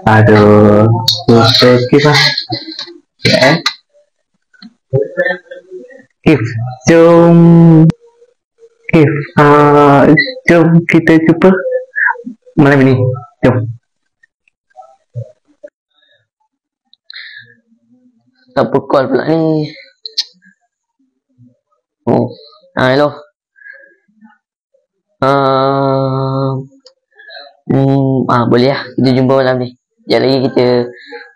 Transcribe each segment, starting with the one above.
Aduh, susah kita. Ya. Kif, jom. Kif, jom kita jumpa malam ini. Jom. Siapa call pula ni? Oh, hello. Boleh lah, kita jumpa malam ni. Sekejap lagi kita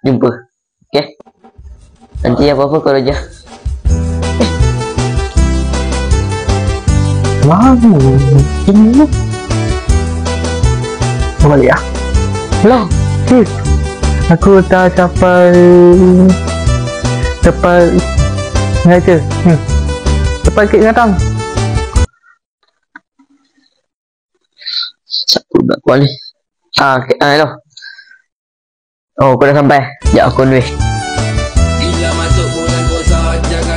jumpa. Okay? Nanti apa-apa kau aja. Wow, ini boleh ya? Hello, Kif. Aku dah sampai tempat ngaja. Tempat kek datang. Siapa buat call ni? Okay, hello. Oh, kau dah sampai? Sekejap aku on the way.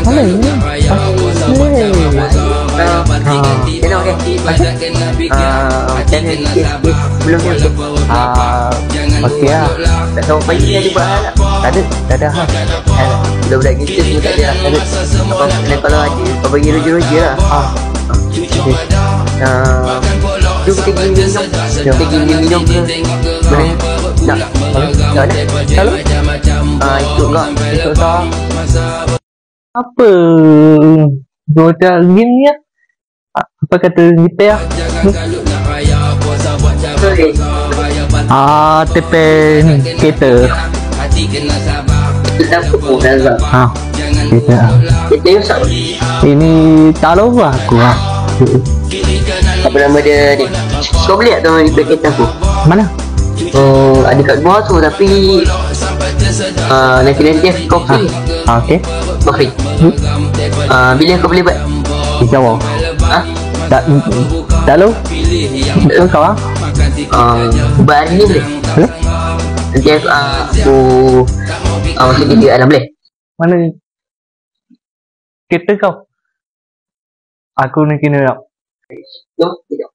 Mana ni? Belum ni. Okey lah. Tak tahu pagi ni ada buat hal tak? Tak ada hal. Budak-budak kita semua tak ada lah. Apa kalau ada, kau bagi roja-roja lah. Jom kita pergi minum. Kita pergi minum ke? Boleh? Tak? Tak ada? Kalau? Ikut kau. Ikut kau. Apa? Budak game ni lah. Apa kata repair lah? Tepen kereta. Kita pun Razak. Kereta lah. Kita yang siapa? Ini tak tahu lah aku lah. Apa nama dia ni? Kau boleh tak tahu repair kereta aku? Mana? Ada kat bawah tu tapi nanti kau free. Okey. Kau free. Bila kau boleh buat? Di Jawa. Tak tahu. Betul kau lah. Buat hari ni boleh? Boleh? Nanti aku masuk video alam boleh? Mana ni? Kereta kau? Aku nak kena nak. Jom, sekejap.